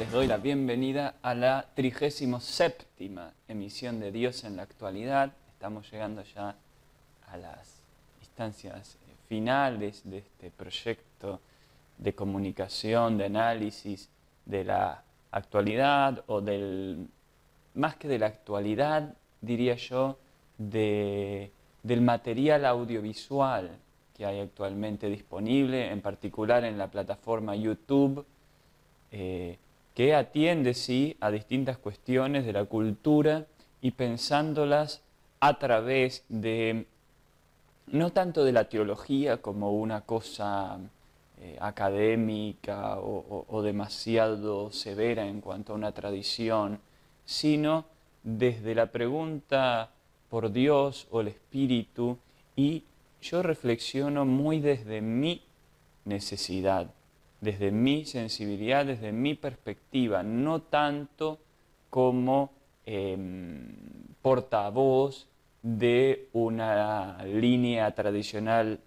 les doy la bienvenida a la 37ª emisión de Dios en la Actualidad. Estamos llegando ya a las instancias finales de este proyecto de comunicación, de análisis de la actualidad, o más que de la actualidad, diría yo, del material audiovisual que hay actualmente disponible, en particular en la plataforma YouTube, que atiende, sí, a distintas cuestiones de la cultura y pensándolas a través de, no tanto de la teología como una cosa académica o demasiado severa en cuanto a una tradición, sino desde la pregunta por Dios o el Espíritu, y yo reflexiono muy desde mi necesidad, desde mi sensibilidad, desde mi perspectiva, no tanto como portavoz de una línea tradicional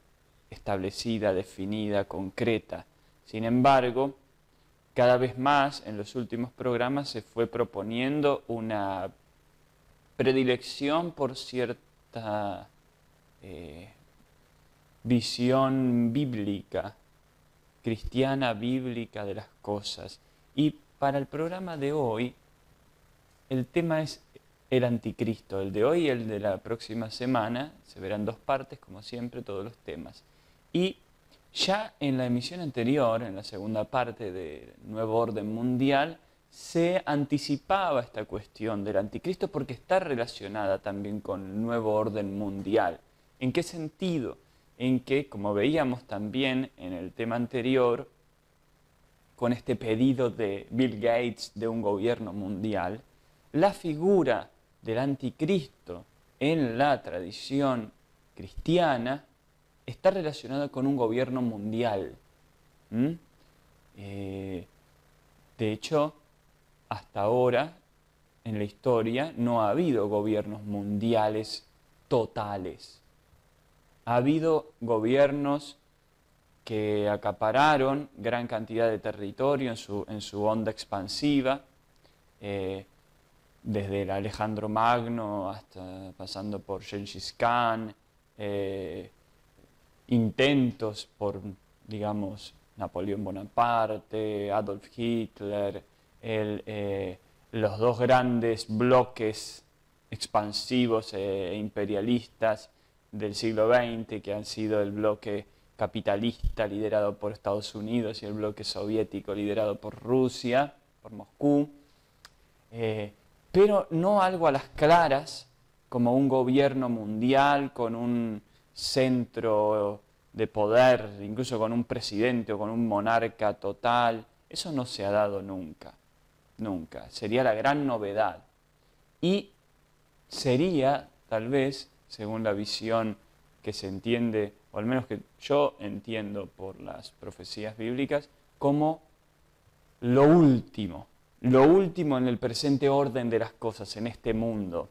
establecida, definida, concreta. Sin embargo, cada vez más en los últimos programas se fue proponiendo una predilección por cierta visión bíblica, cristiana bíblica de las cosas. Y para el programa de hoy, el tema es el anticristo. El de hoy y el de la próxima semana, se verán dos partes, como siempre, todos los temas. Y ya en la emisión anterior, en la segunda parte del Nuevo Orden Mundial, se anticipaba esta cuestión del anticristo porque está relacionada también con el Nuevo Orden Mundial. ¿En qué sentido? En que, como veíamos también en el tema anterior, con este pedido de Bill Gates de un gobierno mundial, la figura del anticristo en la tradición cristiana está relacionada con un gobierno mundial. De hecho, hasta ahora, en la historia, no ha habido gobiernos mundiales totales. Ha habido gobiernos que acapararon gran cantidad de territorio en su onda expansiva, desde el Alejandro Magno hasta pasando por Gengis Khan, intentos por, digamos, Napoleón Bonaparte, Adolf Hitler, los dos grandes bloques expansivos e imperialistas del siglo XX, que han sido el bloque capitalista liderado por Estados Unidos y el bloque soviético liderado por Rusia, por Moscú, pero no algo a las claras como un gobierno mundial con un centro de poder, incluso con un presidente o con un monarca total. Eso no se ha dado nunca, nunca. Sería la gran novedad. Y sería, tal vez, según la visión que se entiende, o al menos que yo entiendo por las profecías bíblicas, como lo último en el presente orden de las cosas, en este mundo,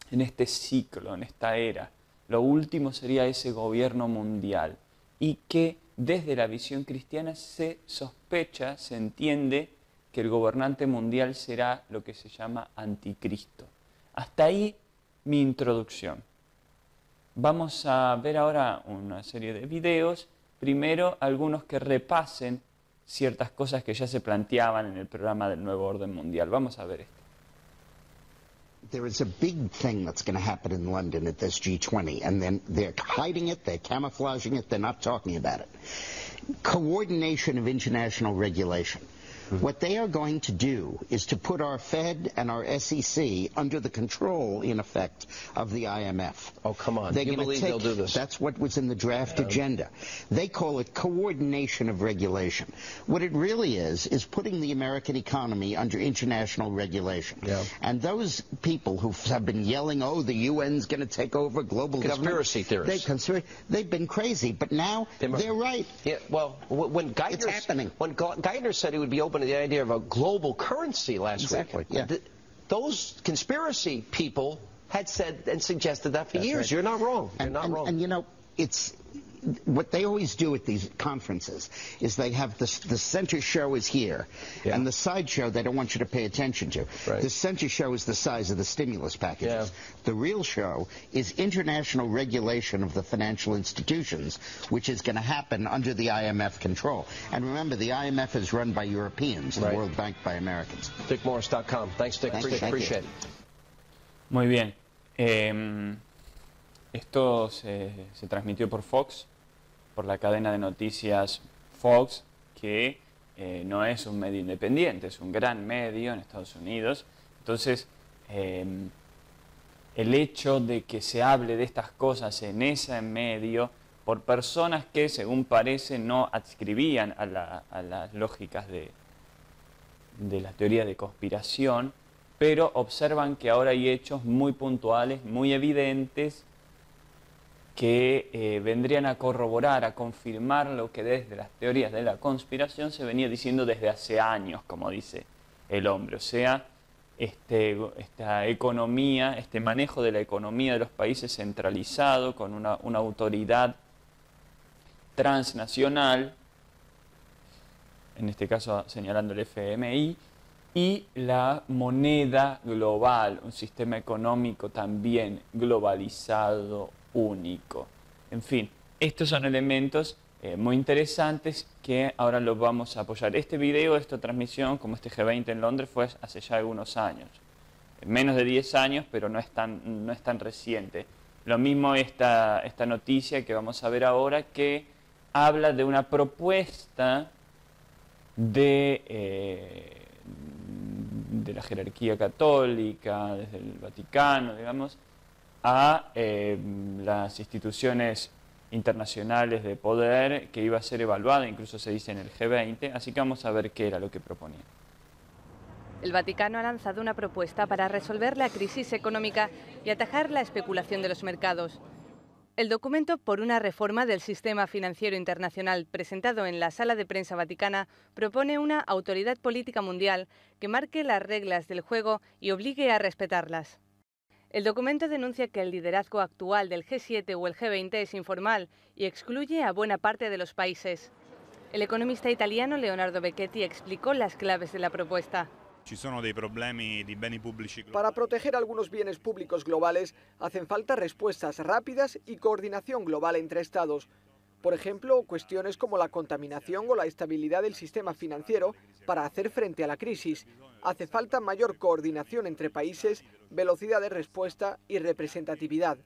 en este ciclo, en esta era. Lo último sería ese gobierno mundial, y que desde la visión cristiana se sospecha, se entiende que el gobernante mundial será lo que se llama anticristo. Hasta ahí mi introducción. Vamos a ver ahora una serie de videos, primero algunos que repasen ciertas cosas que ya se planteaban en el programa del Nuevo Orden Mundial. Vamos a ver esto. There is a big thing that's going to happen in London at this G20, and then they're hiding it, they're camouflaging it, they're not talking about it. Coordination of international regulation. What they are going to do is to put our Fed and our SEC under the control, in effect, of the IMF. Oh, come on. They're You gonna believe take, they'll do this? That's what was in the draft agenda. They call it coordination of regulation. What it really is putting the American economy under international regulation. Yeah. And those people who have been yelling, oh, the UN's going to take over global Conspiracy government. theorists. They've been crazy, but now they're right. Yeah, well, when It's happening. When Geithner said he would be open to the idea of a global currency last Exactly, week, yeah. Those conspiracy people had said and suggested that for That's years. right. You're not wrong. You're not wrong. And you know, it's what they always do at these conferences is they have the center show is here, and the side show they don't want you to pay attention to. Right. The center show is the size of the stimulus packages. Yeah. The real show is international regulation of the financial institutions, which is going to happen under the IMF control. And remember, the IMF is run by Europeans, and the World Bank by Americans. DickMorris.com. Thanks, Dick. Appreciate it. Muy bien. Esto se transmitió por Fox, por la cadena de noticias Fox, que no es un medio independiente, es un gran medio en Estados Unidos. Entonces, el hecho de que se hable de estas cosas en ese medio por personas que, según parece, no adscribían a las lógicas de la teoría de conspiración, pero observan que ahora hay hechos muy puntuales, muy evidentes, que vendrían a corroborar, a confirmar lo que desde las teorías de la conspiración se venía diciendo desde hace años, como dice el hombre. O sea, esta economía, este manejo de la economía de los países centralizado, con una autoridad transnacional, en este caso señalando el FMI, y la moneda global, un sistema económico también globalizado, único. En fin, estos son elementos muy interesantes que ahora los vamos a apoyar. Este video, esta transmisión, como este G20 en Londres, fue hace ya algunos años. Menos de 10 años, pero no es tan reciente. Lo mismo esta noticia que vamos a ver ahora, que habla de una propuesta de la jerarquía católica, desde el Vaticano, digamos, a las instituciones internacionales de poder, que iba a ser evaluada, incluso se dice en el G20, así que vamos a ver qué era lo que proponía. El Vaticano ha lanzado una propuesta para resolver la crisis económica y atajar la especulación de los mercados. El documento por una reforma del sistema financiero internacional presentado en la Sala de Prensa Vaticana propone una autoridad política mundial que marque las reglas del juego y obligue a respetarlas. El documento denuncia que el liderazgo actual del G7 o el G20 es informal y excluye a buena parte de los países. El economista italiano Leonardo Becchetti explicó las claves de la propuesta. Para proteger algunos bienes públicos globales hacen falta respuestas rápidas y coordinación global entre Estados. Por ejemplo, cuestiones como la contaminación o la estabilidad del sistema financiero para hacer frente a la crisis. Hace falta mayor coordinación entre países, velocidad de respuesta y representatividad.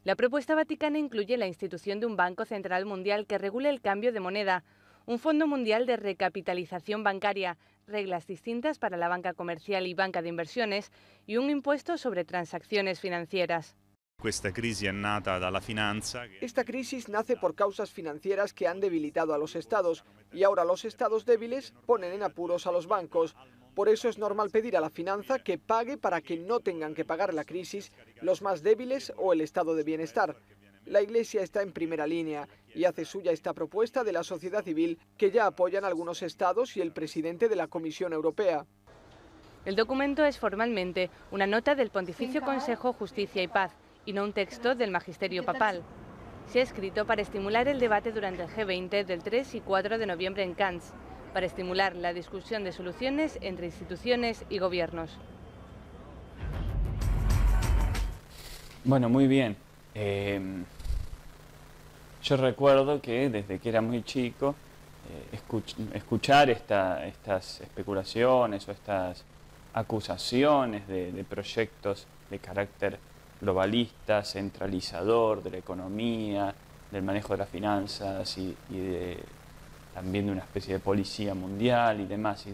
La propuesta vaticana incluye la institución de un Banco Central Mundial que regule el cambio de moneda, un Fondo Mundial de Recapitalización Bancaria, reglas distintas para la banca comercial y banca de inversiones y un impuesto sobre transacciones financieras. Esta crisis nace por causas financieras que han debilitado a los estados y ahora los estados débiles ponen en apuros a los bancos. Por eso es normal pedir a la finanza que pague para que no tengan que pagar la crisis los más débiles o el estado de bienestar. La Iglesia está en primera línea y hace suya esta propuesta de la sociedad civil que ya apoyan algunos estados y el presidente de la Comisión Europea. El documento es formalmente una nota del Pontificio Consejo Justicia y Paz y no un texto del Magisterio Papal. Se ha escrito para estimular el debate durante el G20 del 3 y 4 de noviembre en Cannes, para estimular la discusión de soluciones entre instituciones y gobiernos. Bueno, muy bien. Yo recuerdo que desde que era muy chico, escuchar estas especulaciones o estas acusaciones de proyectos de carácter globalista, centralizador de la economía, del manejo de las finanzas y también de una especie de policía mundial y demás.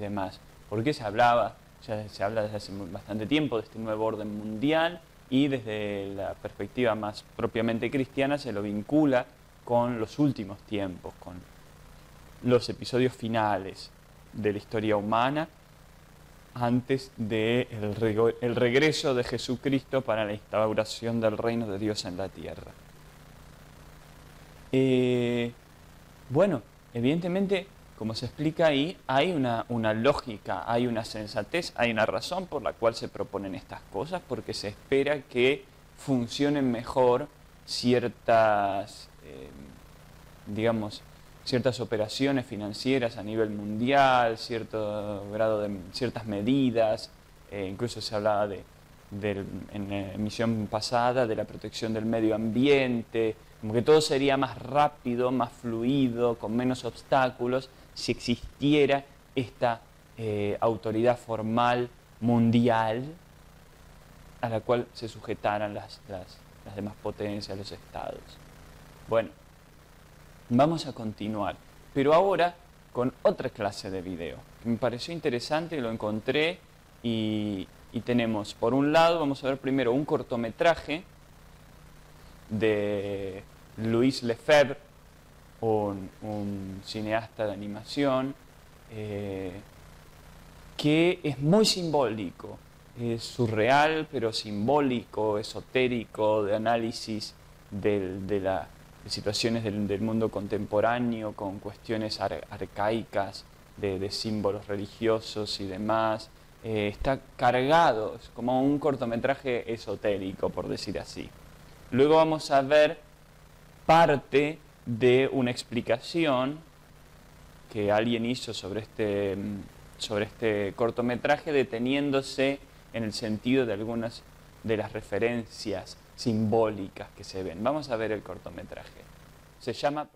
¿Por qué se hablaba? Ya se habla desde hace bastante tiempo de este nuevo orden mundial y desde la perspectiva más propiamente cristiana se lo vincula con los últimos tiempos, con los episodios finales de la historia humana antes del regreso de Jesucristo para la instauración del reino de Dios en la tierra. Bueno, evidentemente, como se explica ahí, hay una lógica, hay una sensatez, hay una razón por la cual se proponen estas cosas, porque se espera que funcionen mejor ciertas digamos, ciertas operaciones financieras a nivel mundial, cierto grado de ciertas medidas, incluso se hablaba en la emisión pasada de la protección del medio ambiente, como que todo sería más rápido, más fluido, con menos obstáculos, si existiera esta autoridad formal mundial a la cual se sujetaran las demás potencias, los estados. Bueno, vamos a continuar, pero ahora con otra clase de video, que me pareció interesante, lo encontré y tenemos, por un lado, vamos a ver primero un cortometraje de Louis Lefebvre, un cineasta de animación, que es muy simbólico, es surreal, pero simbólico, esotérico, de análisis de situaciones del mundo contemporáneo, con cuestiones arcaicas, de símbolos religiosos y demás. Está cargado, es como un cortometraje esotérico, por decir así. Luego vamos a ver parte de una explicación que alguien hizo sobre este cortometraje, deteniéndose en el sentido de algunas de las referencias simbólicas que se ven. Vamos a ver el cortometraje. Se llama...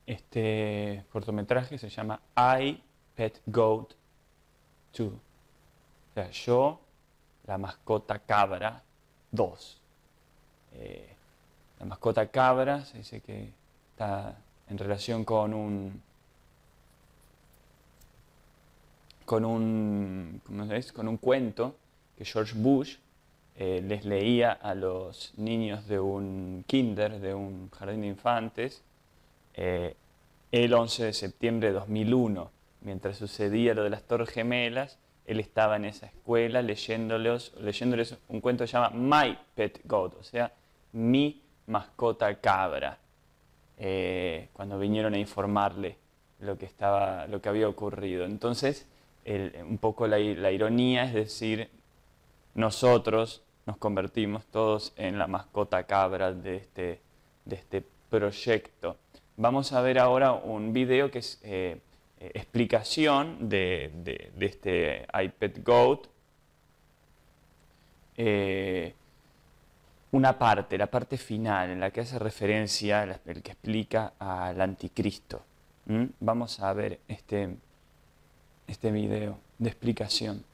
Este cortometraje se llama I, Pet Goat 2. O sea, yo, la mascota cabra 2. La mascota cabra se dice que está en relación con un cuento que George Bush les leía a los niños de un kinder, de un jardín de infantes, el 11 de septiembre de 2001. Mientras sucedía lo de las Torres Gemelas, él estaba en esa escuela leyéndoles un cuento que se llama My Pet Goat, o sea, mi mascota cabra, cuando vinieron a informarle lo que había ocurrido. Entonces, un poco la ironía es decir, nosotros nos convertimos todos en la mascota cabra de este proyecto. Vamos a ver ahora un video que es explicación de este iPet Goat. La parte final, en la que hace referencia, el que explica al anticristo. Vamos a ver este video de explicación.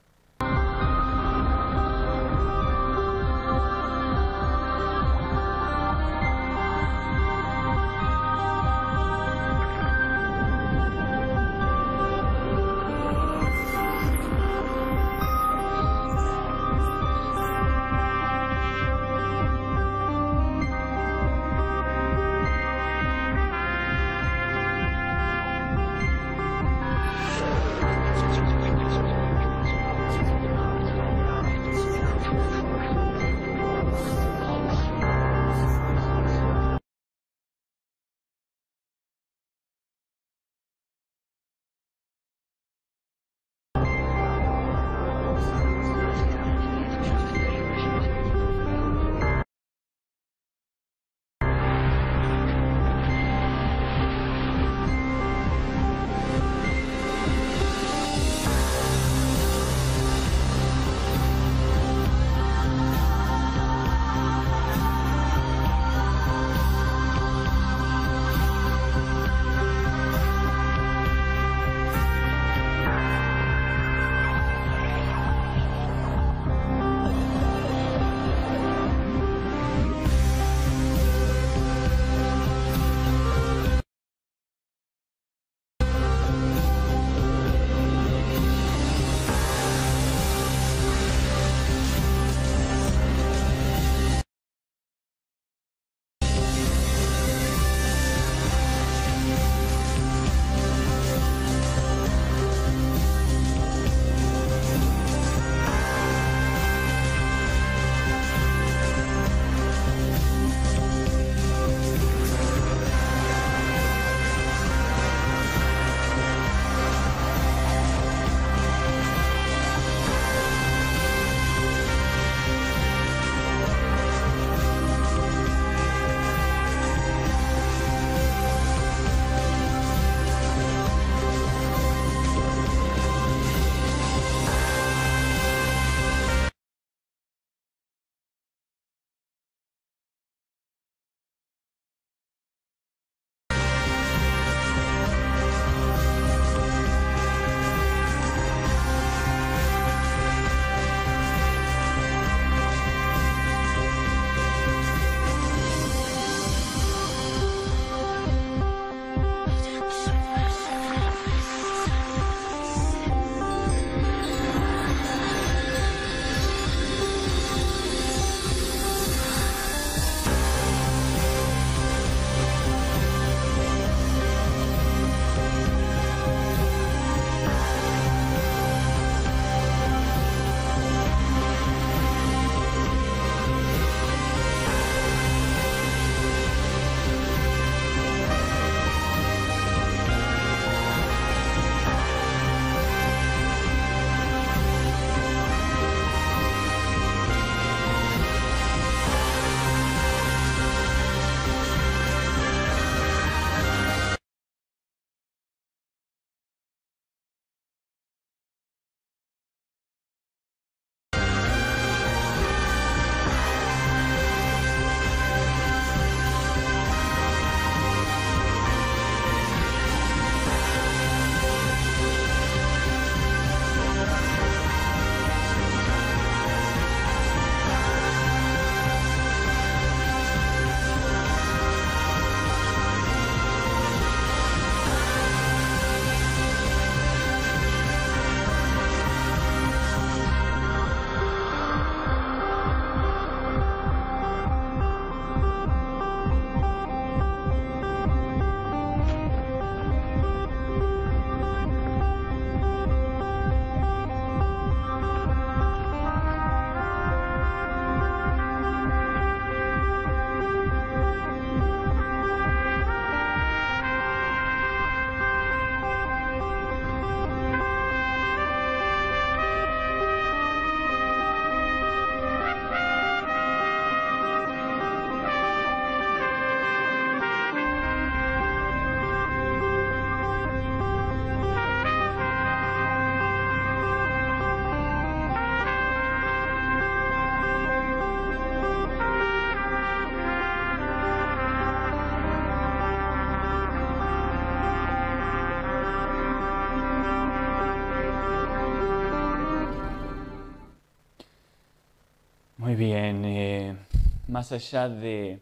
Muy bien, más allá de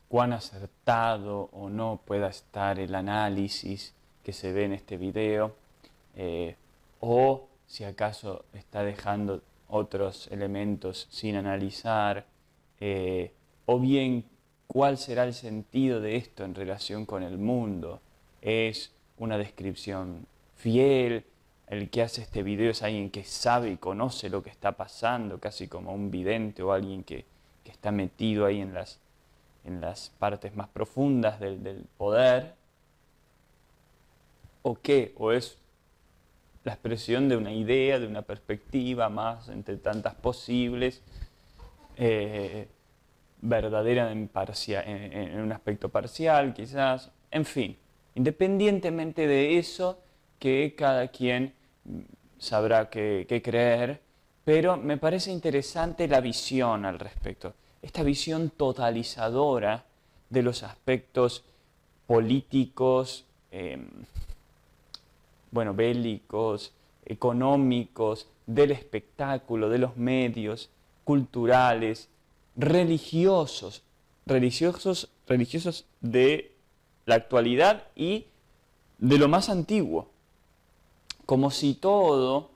cuán acertado o no pueda estar el análisis que se ve en este video, o si acaso está dejando otros elementos sin analizar, o bien cuál será el sentido de esto en relación con el mundo. ¿Es una descripción fiel? El que hace este video es alguien que sabe y conoce lo que está pasando, casi como un vidente o alguien que está metido ahí en las partes más profundas del poder. ¿O qué? ¿O es la expresión de una idea, de una perspectiva más entre tantas posibles, verdadera en un aspecto parcial quizás? En fin, independientemente de eso, que cada quien sabrá qué creer, pero me parece interesante la visión al respecto, esta visión totalizadora de los aspectos políticos, bélicos, económicos, del espectáculo, de los medios, culturales, religiosos de la actualidad y de lo más antiguo. Como si todo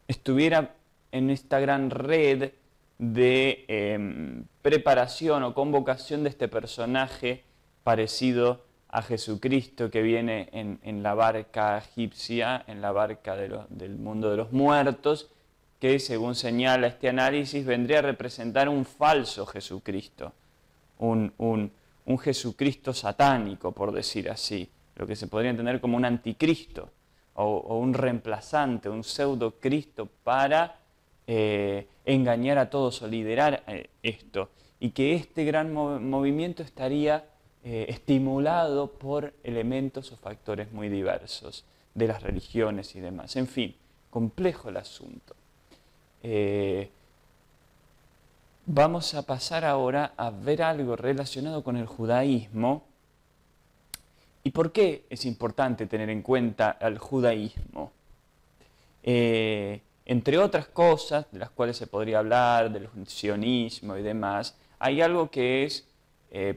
estuviera en esta gran red de preparación o convocación de este personaje parecido a Jesucristo que viene en la barca egipcia, en la barca del mundo de los muertos, que según señala este análisis vendría a representar un falso Jesucristo, un Jesucristo satánico, por decir así, lo que se podría entender como un anticristo o un reemplazante, un pseudo Cristo para engañar a todos o liderar esto, y que este gran movimiento estaría estimulado por elementos o factores muy diversos de las religiones y demás. En fin, complejo el asunto. Vamos a pasar ahora a ver algo relacionado con el judaísmo. ¿Y por qué es importante tener en cuenta al judaísmo? Entre otras cosas, de las cuales se podría hablar, del sionismo y demás, hay algo que es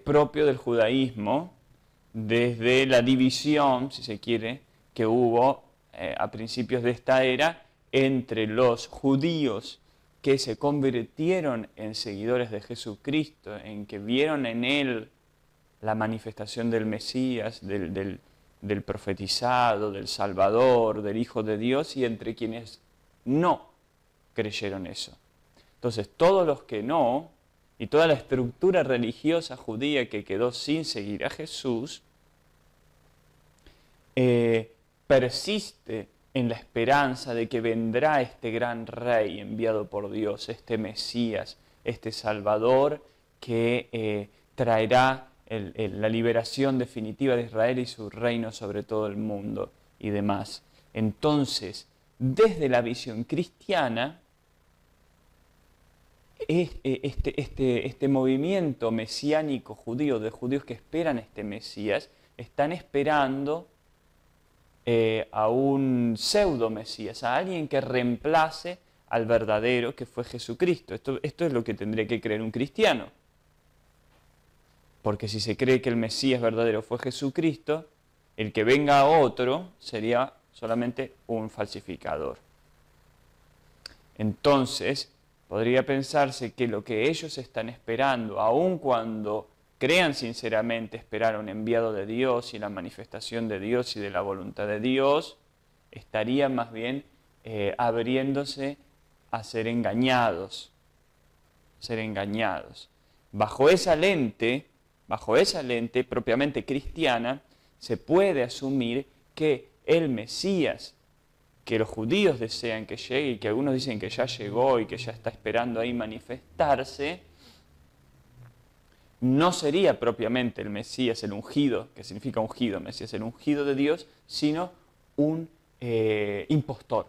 propio del judaísmo, desde la división, si se quiere, que hubo a principios de esta era entre los judíos que se convirtieron en seguidores de Jesucristo, en que vieron en él la manifestación del Mesías, del profetizado, del Salvador, del Hijo de Dios, y entre quienes no creyeron eso. Entonces, todos los que no, y toda la estructura religiosa judía que quedó sin seguir a Jesús, persiste en la esperanza de que vendrá este gran rey enviado por Dios, este Mesías, este Salvador que traerá la liberación definitiva de Israel y su reino sobre todo el mundo y demás. Entonces, desde la visión cristiana, este movimiento mesiánico judío, de judíos que esperan este Mesías, están esperando a un pseudo Mesías, a alguien que reemplace al verdadero que fue Jesucristo. Esto es lo que tendría que creer un cristiano. Porque si se cree que el Mesías verdadero fue Jesucristo, el que venga otro sería solamente un falsificador. Entonces, podría pensarse que lo que ellos están esperando, aun cuando crean sinceramente esperar a un enviado de Dios y la manifestación de Dios y de la voluntad de Dios, estaría más bien abriéndose a ser engañados. Bajo esa lente propiamente cristiana, se puede asumir que el Mesías que los judíos desean que llegue y que algunos dicen que ya llegó y que ya está esperando ahí manifestarse, no sería propiamente el Mesías, el ungido, que significa ungido, Mesías, el ungido de Dios, sino un impostor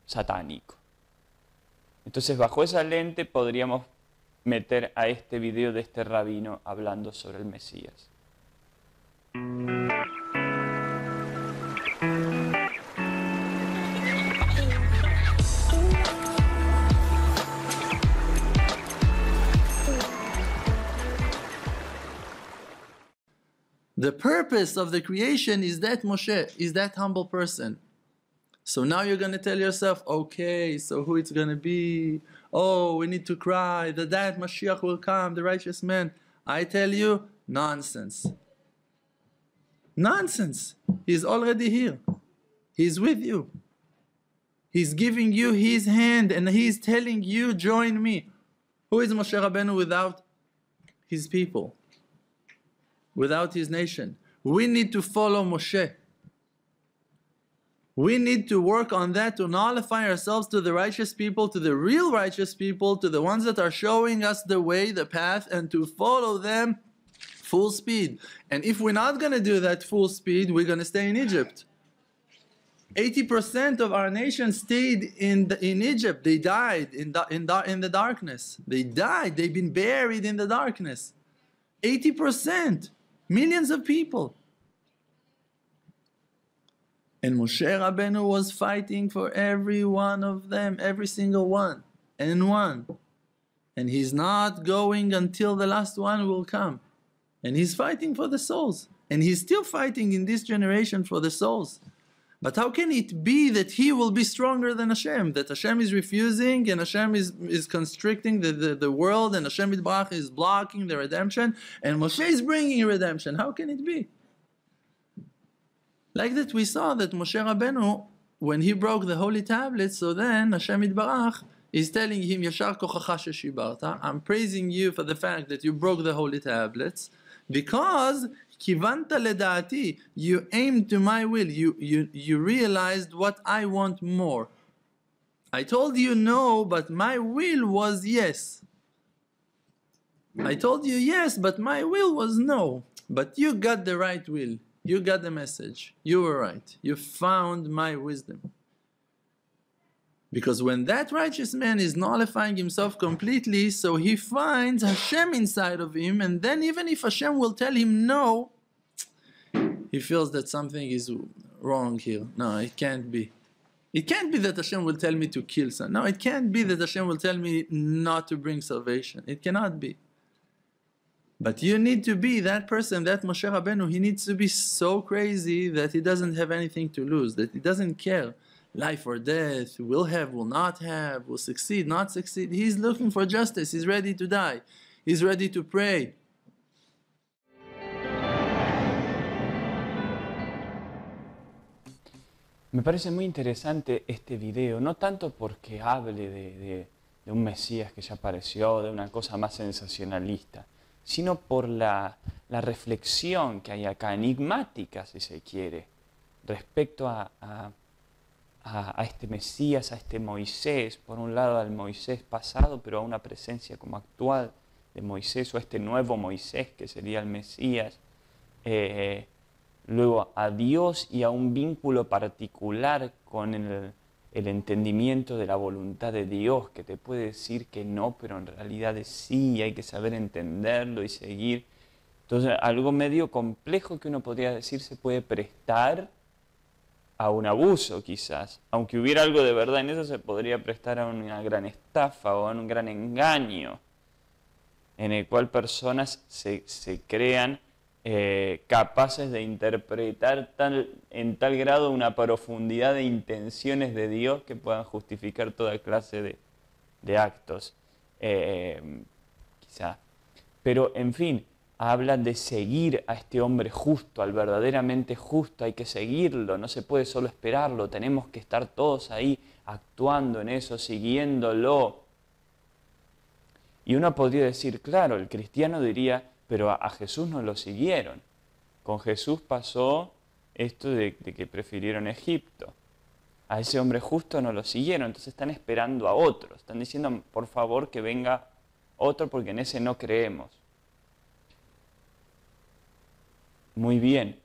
satánico. Entonces, bajo esa lente podríamos meter a este video de este rabino hablando sobre el Mesías. The purpose of the creation is that Moshe, is that humble person. So now you're going to tell yourself, okay, so who it's going to be? Oh, we need to cry that Mashiach will come, the righteous man. I tell you, nonsense. Nonsense. He's already here. He's with you. He's giving you his hand and he's telling you, join me. Who is Moshe Rabbeinu without his people? Without his nation? We need to follow Moshe. We need to work on that, to nullify ourselves to the righteous people, to the real righteous people, to the ones that are showing us the way, the path, and to follow them full speed. And if we're not going to do that full speed, we're going to stay in Egypt. 80% of our nation stayed in Egypt. They died in the darkness. They died. They've been buried in the darkness. 80%. Millions of people. And Moshe Rabbeinu was fighting for every one of them, every single one, and one. And he's not going until the last one will come. And he's fighting for the souls. And he's still fighting in this generation for the souls. But how can it be that he will be stronger than Hashem? That Hashem is refusing and Hashem is constricting the world and Hashem Yitbarach is blocking the redemption and Moshe is bringing redemption. How can it be? Like that we saw that Moshe Rabbeinu, when he broke the holy tablets, so then Hashem Yitbarach is telling him, Yashar kochacha sheshibarta, I'm praising you for the fact that you broke the holy tablets because Kivanta ledati, you aimed to my will, you realized what I want more. I told you no, but my will was yes. I told you yes, but my will was no. But you got the right will. You got the message. You were right. You found my wisdom. Because when that righteous man is nullifying himself completely, so he finds Hashem inside of him, and then even if Hashem will tell him no, he feels that something is wrong here. No, it can't be. It can't be that Hashem will tell me to kill someone. No, it can't be that Hashem will tell me not to bring salvation. It cannot be. But you need to be that person, that Moshe Rabbeinu, he needs to be so crazy that he doesn't have anything to lose, that he doesn't care. Life or death, will have, will not have, will succeed, not succeed. He's looking for justice. He's ready to die. He's ready to pray. Me parece muy interesante este video, no tanto porque hable de un Mesías que ya apareció, de una cosa más sensacionalista, sino por la reflexión que hay acá, enigmática si se quiere, respecto a este Mesías, a este Moisés, por un lado al Moisés pasado, pero a una presencia como actual de Moisés, o a este nuevo Moisés que sería el Mesías, luego a Dios y a un vínculo particular con el entendimiento de la voluntad de Dios, que te puede decir que no, pero en realidad es sí, y hay que saber entenderlo y seguir. Entonces, algo medio complejo que uno podría decir se puede prestar a un abuso quizás. Aunque hubiera algo de verdad en eso, se podría prestar a una gran estafa o a un gran engaño, en el cual personas se crean capaces de interpretar en tal grado una profundidad de intenciones de Dios que puedan justificar toda clase de actos, quizá. Pero, en fin, habla de seguir a este hombre justo, al verdaderamente justo, hay que seguirlo, no se puede solo esperarlo, tenemos que estar todos ahí actuando en eso, siguiéndolo. Y uno podría decir, claro, el cristiano diría, pero a Jesús no lo siguieron. Con Jesús pasó esto de que prefirieron Egipto. A ese hombre justo no lo siguieron, entonces están esperando a otros. Están diciendo, por favor, que venga otro porque en ese no creemos. Muy bien.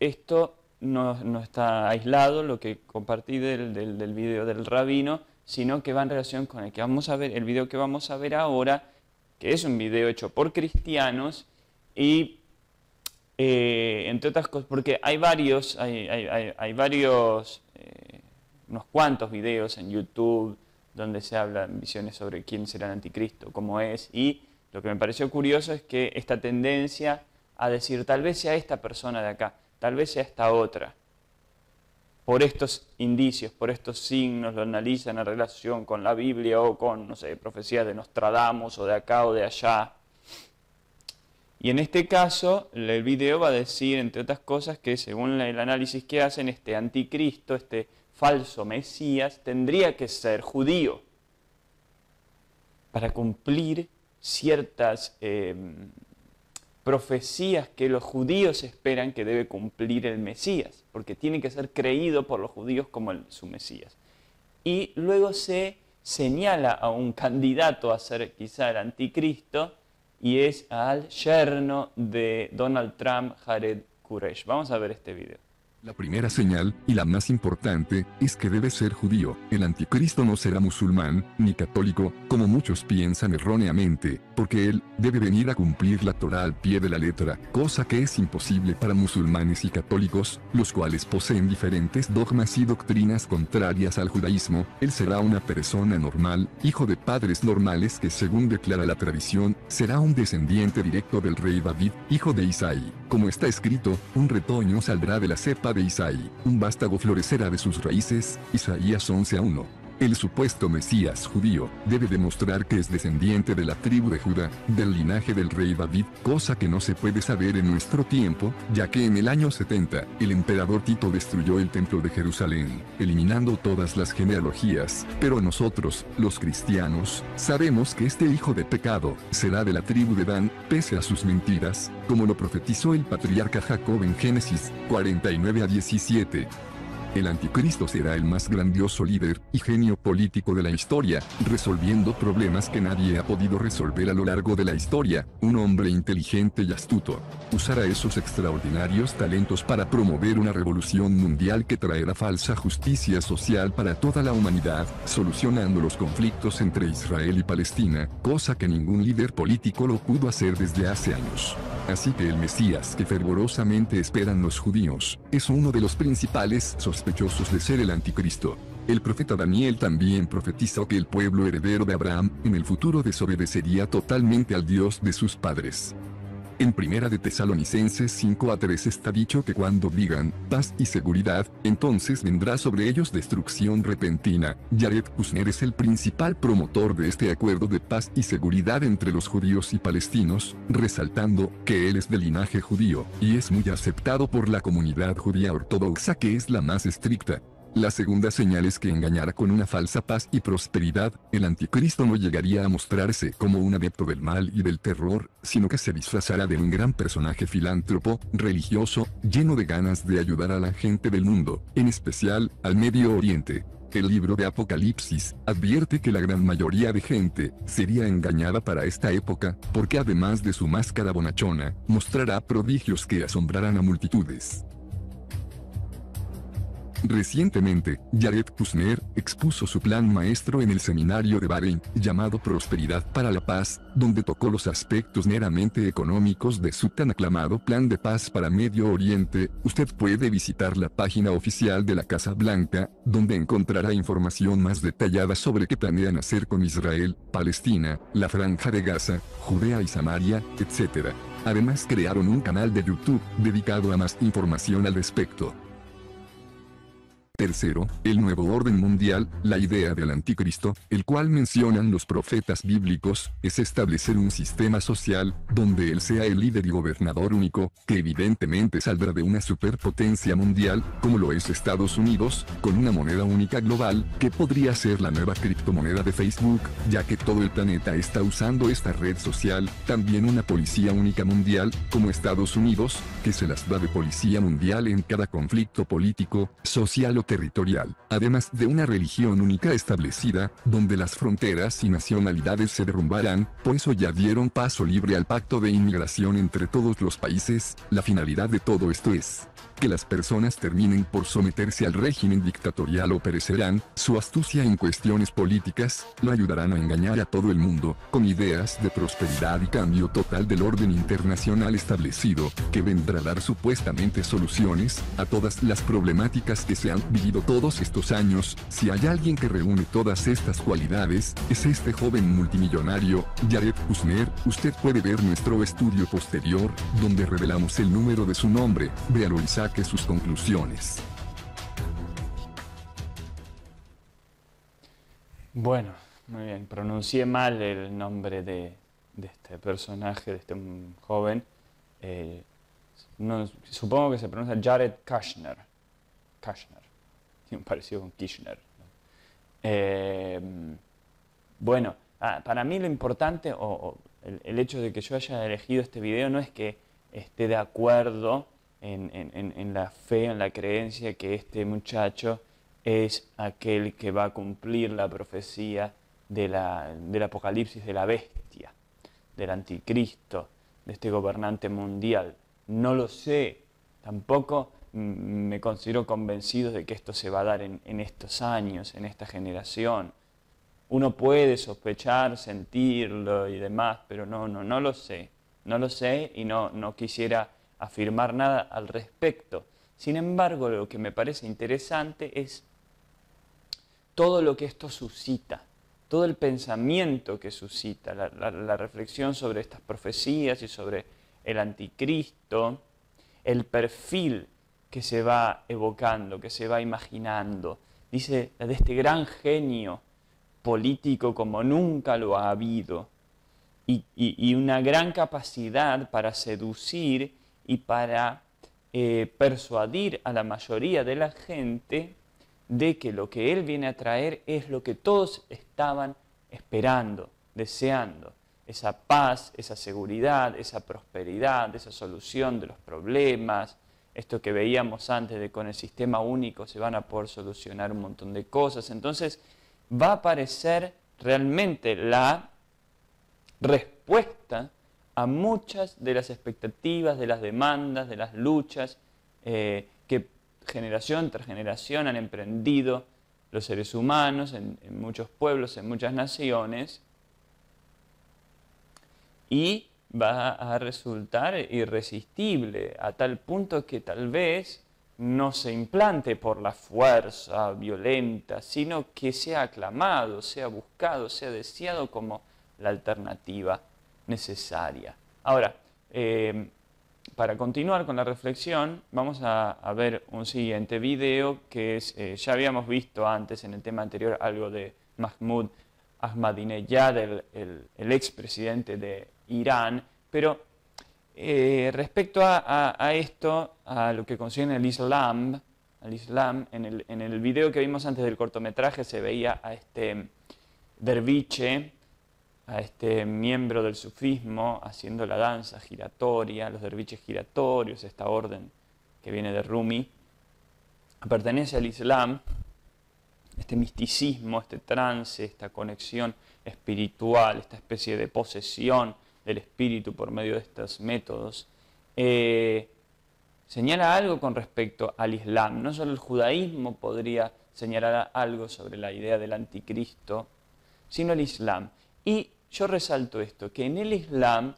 Esto no está aislado, lo que compartí del video del rabino, sino que va en relación con el que vamos a ver, el video que vamos a ver ahora, que es un video hecho por cristianos y, entre otras cosas, porque hay varios, unos cuantos videos en YouTube donde se hablan visiones sobre quién será el anticristo, cómo es, y lo que me pareció curioso es que esta tendencia a decir, tal vez sea esta persona de acá, tal vez sea esta otra. Por estos indicios, por estos signos, lo analizan en relación con la Biblia o con, no sé, profecías de Nostradamus o de acá o de allá. Y en este caso, el video va a decir, entre otras cosas, que según el análisis que hacen, este anticristo, este falso Mesías, tendría que ser judío para cumplir ciertas profecías que los judíos esperan que debe cumplir el Mesías, porque tiene que ser creído por los judíos como su Mesías. Y luego se señala a un candidato a ser quizá el anticristo, y es al yerno de Donald Trump, Jared Kushner. Vamos a ver este video. La primera señal, y la más importante, es que debe ser judío. El anticristo no será musulmán, ni católico, como muchos piensan erróneamente, porque él debe venir a cumplir la Torá al pie de la letra, cosa que es imposible para musulmanes y católicos, los cuales poseen diferentes dogmas y doctrinas contrarias al judaísmo. Él será una persona normal, hijo de padres normales que, según declara la tradición, será un descendiente directo del rey David, hijo de Isaí. Como está escrito, un retoño saldrá de la cepa de Isaí, un vástago florecerá de sus raíces. Isaías 11:1. El supuesto Mesías judío debe demostrar que es descendiente de la tribu de Judá, del linaje del rey David, cosa que no se puede saber en nuestro tiempo, ya que en el año 70, el emperador Tito destruyó el templo de Jerusalén, eliminando todas las genealogías, pero nosotros, los cristianos, sabemos que este hijo de pecado será de la tribu de Dan, pese a sus mentiras, como lo profetizó el patriarca Jacob en Génesis 49:17. El anticristo será el más grandioso líder y genio político de la historia, resolviendo problemas que nadie ha podido resolver a lo largo de la historia. Un hombre inteligente y astuto usará esos extraordinarios talentos para promover una revolución mundial que traerá falsa justicia social para toda la humanidad, solucionando los conflictos entre Israel y Palestina, cosa que ningún líder político lo pudo hacer desde hace años. Así que el Mesías que fervorosamente esperan los judíos, es uno de los principales sospechosos de ser el anticristo. El profeta Daniel también profetizó que el pueblo heredero de Abraham, en el futuro desobedecería totalmente al Dios de sus padres. En Primera de Tesalonicenses 5:3 está dicho que cuando digan paz y seguridad, entonces vendrá sobre ellos destrucción repentina. Jared Kushner es el principal promotor de este acuerdo de paz y seguridad entre los judíos y palestinos, resaltando que él es de linaje judío, y es muy aceptado por la comunidad judía ortodoxa, que es la más estricta. La segunda señal es que engañará con una falsa paz y prosperidad. El anticristo no llegaría a mostrarse como un adepto del mal y del terror, sino que se disfrazará de un gran personaje filántropo, religioso, lleno de ganas de ayudar a la gente del mundo, en especial al Medio Oriente. El libro de Apocalipsis advierte que la gran mayoría de gente sería engañada para esta época, porque además de su máscara bonachona, mostrará prodigios que asombrarán a multitudes. Recientemente, Jared Kushner expuso su plan maestro en el seminario de Bahrein, llamado Prosperidad para la Paz, donde tocó los aspectos meramente económicos de su tan aclamado plan de paz para Medio Oriente. Usted puede visitar la página oficial de la Casa Blanca, donde encontrará información más detallada sobre qué planean hacer con Israel, Palestina, la Franja de Gaza, Judea y Samaria, etc. Además, crearon un canal de YouTube dedicado a más información al respecto. Tercero, el nuevo orden mundial. La idea del anticristo, el cual mencionan los profetas bíblicos, es establecer un sistema social, donde él sea el líder y gobernador único, que evidentemente saldrá de una superpotencia mundial, como lo es Estados Unidos, con una moneda única global, que podría ser la nueva criptomoneda de Facebook, ya que todo el planeta está usando esta red social. También una policía única mundial, como Estados Unidos, que se las da de policía mundial en cada conflicto político, social o territorial, además de una religión única establecida, donde las fronteras y nacionalidades se derrumbarán, por eso ya dieron paso libre al pacto de inmigración entre todos los países. La finalidad de todo esto es que las personas terminen por someterse al régimen dictatorial o perecerán. Su astucia en cuestiones políticas lo ayudarán a engañar a todo el mundo, con ideas de prosperidad y cambio total del orden internacional establecido, que vendrá a dar supuestamente soluciones a todas las problemáticas que se han vivido todos estos años, si hay alguien que reúne todas estas cualidades, es este joven multimillonario, Jared Kushner. Usted puede ver nuestro estudio posterior, donde revelamos el número de su nombre, véalo y saque sus conclusiones. Bueno, muy bien, pronuncié mal el nombre de este personaje, de este joven. Supongo que se pronuncia Jared Kushner. Tiene un parecido con Kirchner. Bueno, para mí lo importante, el hecho de que yo haya elegido este video no es que esté de acuerdo en la fe, en la creencia que este muchacho es aquel que va a cumplir la profecía del apocalipsis de la bestia, del anticristo, de este gobernante mundial. No lo sé, tampoco me considero convencido de que esto se va a dar en estos años, en esta generación. Uno puede sospechar, sentirlo y demás, pero no lo sé. No lo sé y no quisiera afirmar nada al respecto. Sin embargo, lo que me parece interesante es todo lo que esto suscita, todo el pensamiento que suscita, la reflexión sobre estas profecías y sobre el anticristo, el perfil que se va evocando, que se va imaginando. Dice, de este gran genio político como nunca lo ha habido, y una gran capacidad para seducir y para persuadir a la mayoría de la gente de que lo que él viene a traer es lo que todos estaban esperando, deseando. Esa paz, esa seguridad, esa prosperidad, esa solución de los problemas, esto que veíamos antes de con el sistema único se van a poder solucionar un montón de cosas. Entonces va a aparecer realmente la respuesta a muchas de las expectativas, de las demandas, de las luchas que generación tras generación han emprendido los seres humanos en muchos pueblos, en muchas naciones, y va a resultar irresistible a tal punto que tal vez no se implante por la fuerza violenta, sino que sea aclamado, sea buscado, sea deseado como la alternativa necesaria. Ahora, para continuar con la reflexión, vamos a ver un siguiente video que es, ya habíamos visto antes en el tema anterior algo de Mahmoud Ahmadinejad, el expresidente de Irán, pero respecto a esto, a lo que concierne al Islam, en el video que vimos antes del cortometraje se veía a este derviche, a este miembro del sufismo haciendo la danza giratoria, los derviches giratorios, esta orden que viene de Rumi, pertenece al Islam, este misticismo, este trance, esta conexión espiritual, esta especie de posesión del espíritu por medio de estos métodos, señala algo con respecto al Islam. No solo el judaísmo podría señalar algo sobre la idea del anticristo, sino el Islam. Y yo resalto esto, que en el Islam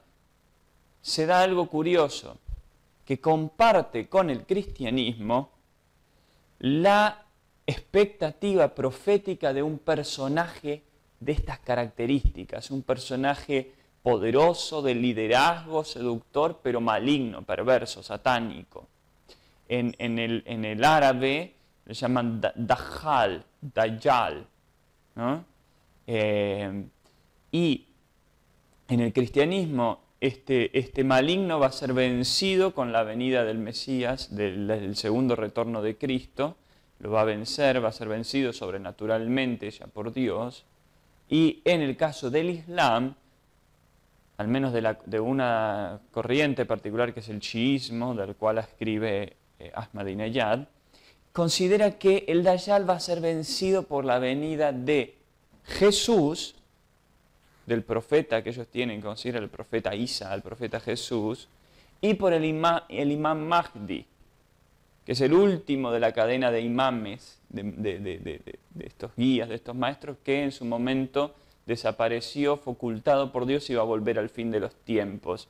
se da algo curioso, que comparte con el cristianismo la expectativa profética de un personaje de estas características, un personaje poderoso, de liderazgo, seductor, pero maligno, perverso, satánico. En el árabe le llaman Dajjal, ¿no? Y en el cristianismo este maligno va a ser vencido con la venida del Mesías, del segundo retorno de Cristo. Lo va a vencer, va a ser vencido sobrenaturalmente ya por Dios. Y en el caso del Islam, al menos de una corriente particular que es el chiismo, del cual escribe Ahmadinejad, considera que el Dajjal va a ser vencido por la venida de Jesús, del profeta que ellos tienen, considera el profeta Isa, el profeta Jesús, y por el imam Mahdi, que es el último de la cadena de imames, de estos guías, de estos maestros, que en su momento desapareció, fue ocultado por Dios y va a volver al fin de los tiempos.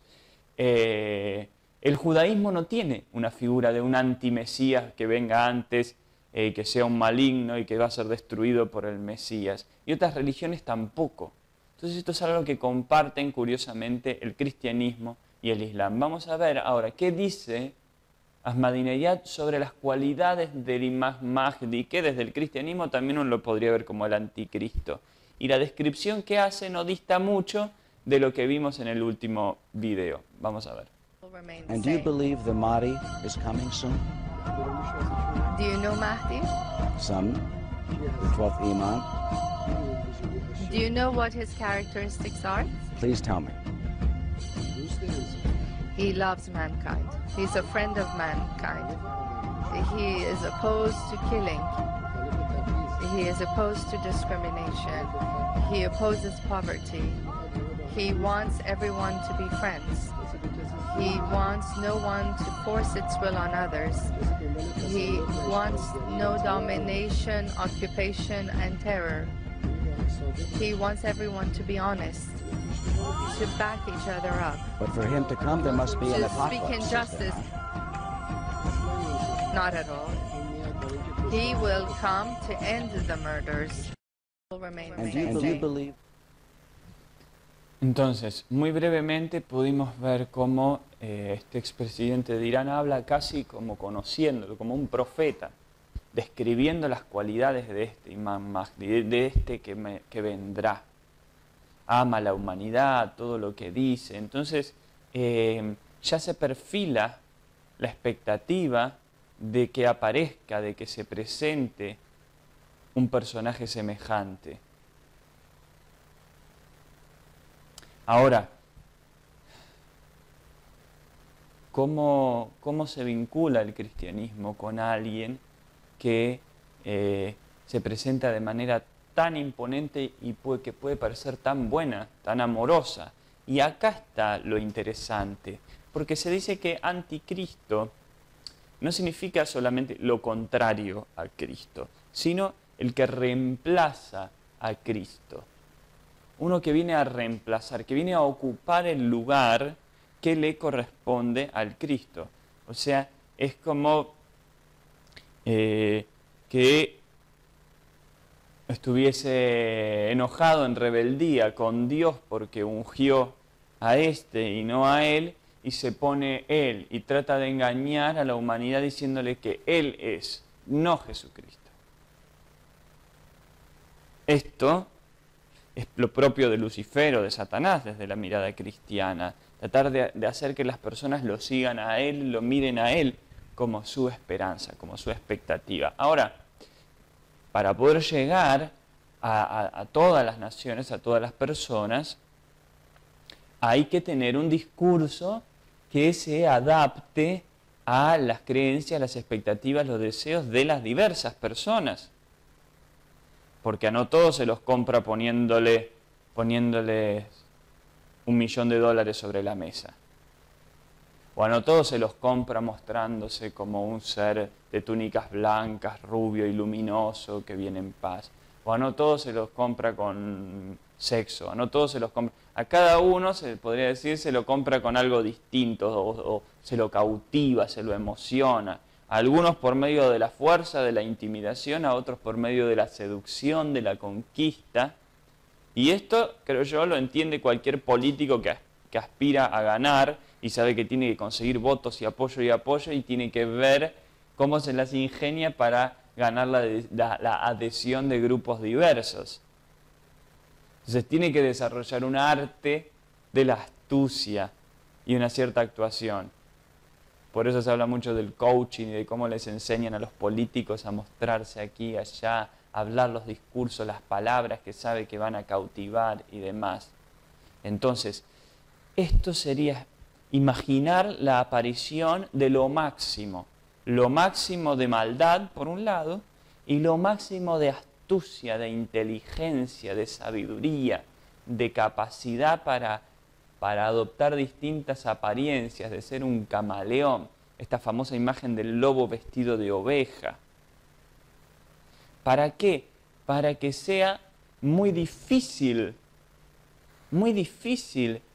El judaísmo no tiene una figura de un antimesías que venga antes que sea un maligno y que va a ser destruido por el Mesías. Y otras religiones tampoco. Entonces esto es algo que comparten curiosamente el cristianismo y el islam. Vamos a ver ahora qué dice Ahmadinejad sobre las cualidades del Imam Mahdi, que desde el cristianismo también uno lo podría ver como el anticristo. Y la descripción que hace no dista mucho de lo que vimos en el último video. Vamos a ver. And do you believe the Mahdi is coming soon? Do you know Mahdi? Some, the 12th Imam. Do you know what his characteristics are? Please tell me. He loves mankind. He's a friend of mankind. He is opposed to killing. He is opposed to discrimination. He opposes poverty. He wants everyone to be friends. He wants no one to force its will on others. He wants no domination, occupation, and terror. He wants everyone to be honest, to back each other up. But for him to come, there must be an To apocalypse. speak injustice. Not at all. He will come to end the murders. Will remain the And do you same. believe? Entonces, muy brevemente pudimos ver cómo este expresidente de Irán habla casi como conociéndolo, como un profeta, describiendo las cualidades de este Imam Mahdi, de este que vendrá. Ama a la humanidad, todo lo que dice. Entonces, ya se perfila la expectativa de que aparezca, de que se presente un personaje semejante. Ahora, ¿cómo se vincula el cristianismo con alguien que se presenta de manera tan imponente y que puede parecer tan buena, tan amorosa? Y acá está lo interesante, porque se dice que anticristo no significa solamente lo contrario a Cristo, sino el que reemplaza a Cristo. Uno que viene a reemplazar, que viene a ocupar el lugar que le corresponde al Cristo. O sea, es como que estuviese enojado, en rebeldía con Dios porque ungió a este y no a él, y se pone él y trata de engañar a la humanidad diciéndole que él es, no Jesucristo. Esto es lo propio de Lucifer o de Satanás desde la mirada cristiana. Tratar de hacer que las personas lo sigan a él, lo miren a él como su esperanza, como su expectativa. Ahora, para poder llegar a todas las naciones, a todas las personas, hay que tener un discurso que se adapte a las creencias, las expectativas, los deseos de las diversas personas. Porque a no todos se los compra poniéndoles $1 millón sobre la mesa. O a no todos se los compra mostrándose como un ser de túnicas blancas, rubio y luminoso que viene en paz. O a no todos se los compra con sexo. A no todos se los compra. A cada uno, se podría decir, se lo compra con algo distinto o se lo cautiva, se lo emociona. A algunos por medio de la fuerza, de la intimidación, a otros por medio de la seducción, de la conquista. Y esto, creo yo, lo entiende cualquier político que aspira a ganar y sabe que tiene que conseguir votos y apoyo y tiene que ver cómo se las ingenia para ganar la adhesión de grupos diversos. Entonces tiene que desarrollar un arte de la astucia y una cierta actuación. Por eso se habla mucho del coaching y de cómo les enseñan a los políticos a mostrarse aquí y allá, a hablar los discursos, las palabras que sabe que van a cautivar y demás. Entonces, esto sería imaginar la aparición de lo máximo de maldad por un lado y lo máximo de astucia, de inteligencia, de sabiduría, de capacidad para adoptar distintas apariencias, de ser un camaleón, esta famosa imagen del lobo vestido de oveja. ¿Para qué? Para que sea muy difícil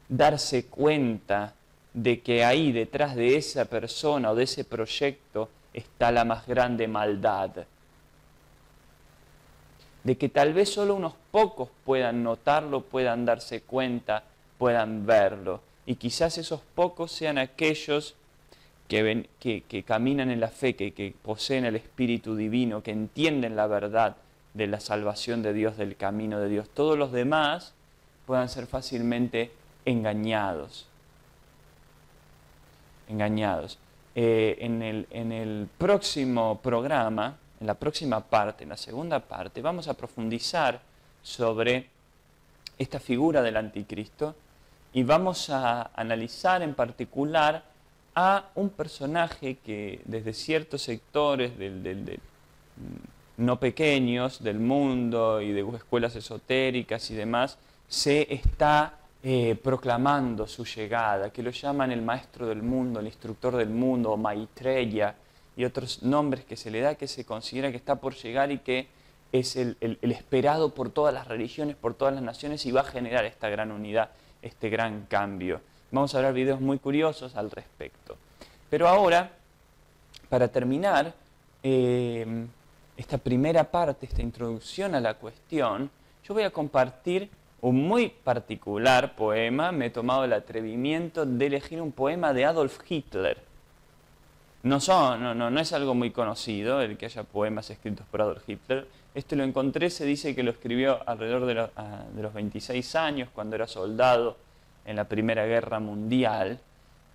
darse cuenta de que ahí detrás de esa persona o de ese proyecto está la más grande maldad, de que tal vez solo unos pocos puedan notarlo, puedan darse cuenta, puedan verlo. Y quizás esos pocos sean aquellos que caminan en la fe, que poseen el Espíritu Divino, que entienden la verdad de la salvación de Dios, del camino de Dios. Todos los demás puedan ser fácilmente engañados. En el próximo programa, en la próxima parte, en la segunda parte, vamos a profundizar sobre esta figura del anticristo y vamos a analizar en particular a un personaje que desde ciertos sectores no pequeños del mundo y de escuelas esotéricas y demás, se está proclamando su llegada, que lo llaman el maestro del mundo, el instructor del mundo, o Maitreya, y otros nombres que se le da, que se considera que está por llegar y que es el esperado por todas las religiones, por todas las naciones, y va a generar esta gran unidad, este gran cambio. Vamos a ver videos muy curiosos al respecto. Pero ahora, para terminar esta primera parte, esta introducción a la cuestión, yo voy a compartir un muy particular poema. Me he tomado el atrevimiento de elegir un poema de Adolf Hitler. No es algo muy conocido el que haya poemas escritos por Adolf Hitler. Este lo encontré, se dice que lo escribió alrededor de los 26 años, cuando era soldado en la Primera Guerra Mundial.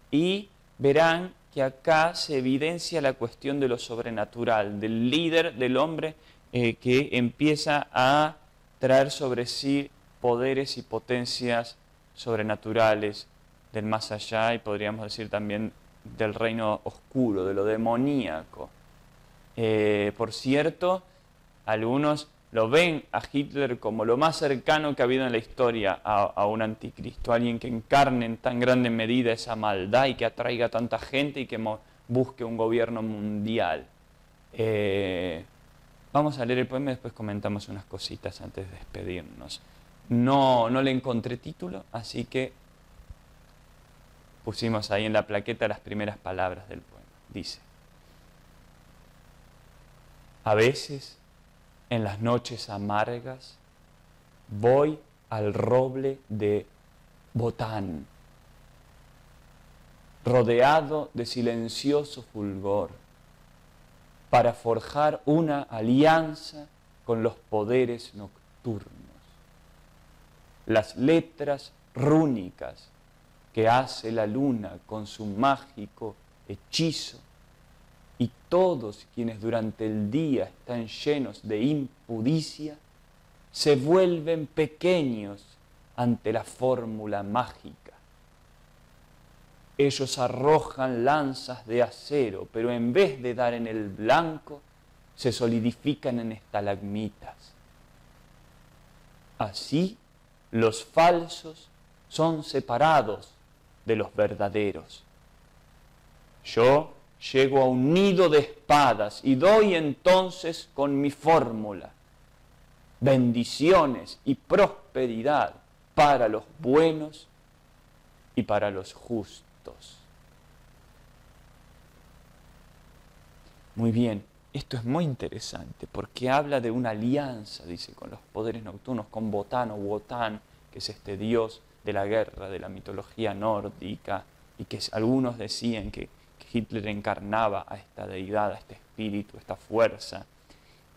Y verán que acá se evidencia la cuestión de lo sobrenatural, del líder, del hombre que empieza a traer sobre sí poderes y potencias sobrenaturales del más allá, y podríamos decir también del reino oscuro, de lo demoníaco. Por cierto, algunos lo ven a Hitler como lo más cercano que ha habido en la historia a un anticristo, alguien que encarne en tan grande medida esa maldad y que atraiga a tanta gente y que busque un gobierno mundial. Vamos a leer el poema y después comentamos unas cositas antes de despedirnos. No le encontré título, así que pusimos ahí en la plaqueta las primeras palabras del poema. Dice: a veces, en las noches amargas, voy al roble de Botán, rodeado de silencioso fulgor, para forjar una alianza con los poderes nocturnos. Las letras rúnicas que hace la luna con su mágico hechizo, y todos quienes durante el día están llenos de impudicia, se vuelven pequeños ante la fórmula mágica. Ellos arrojan lanzas de acero, pero en vez de dar en el blanco, se solidifican en estalagmitas. Así, los falsos son separados de los verdaderos. Yo llego a un nido de espadas y doy entonces con mi fórmula: bendiciones y prosperidad para los buenos y para los justos. Muy bien, esto es muy interesante porque habla de una alianza, dice, con los poderes nocturnos, con Botán o Wotan, que es este dios de la guerra, de la mitología nórdica, y que algunos decían que Hitler encarnaba a esta deidad, a este espíritu, a esta fuerza.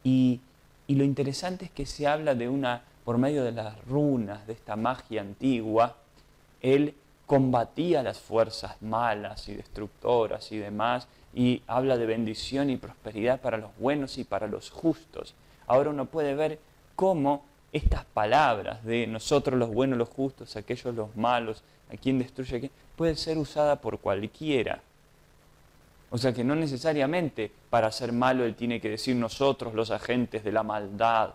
Y lo interesante es que se habla de por medio de las runas, de esta magia antigua, él combatía las fuerzas malas y destructoras y demás, y habla de bendición y prosperidad para los buenos y para los justos. Ahora uno puede ver cómo estas palabras de nosotros los buenos, los justos, aquellos los malos, a quien destruye, a quien, puede ser usada por cualquiera. O sea que no necesariamente para ser malo él tiene que decir nosotros los agentes de la maldad.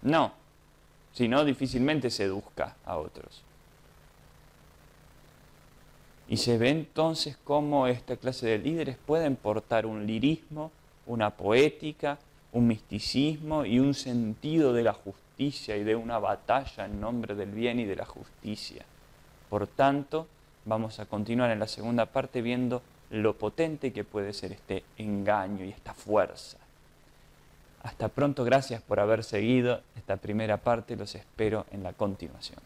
No, si no difícilmente seduzca a otros. Y se ve entonces cómo esta clase de líderes pueden portar un lirismo, una poética, un misticismo y un sentido de la justicia y de una batalla en nombre del bien y de la justicia. Por tanto, vamos a continuar en la segunda parte viendo lo potente que puede ser este engaño y esta fuerza. Hasta pronto, gracias por haber seguido esta primera parte, los espero en la continuación.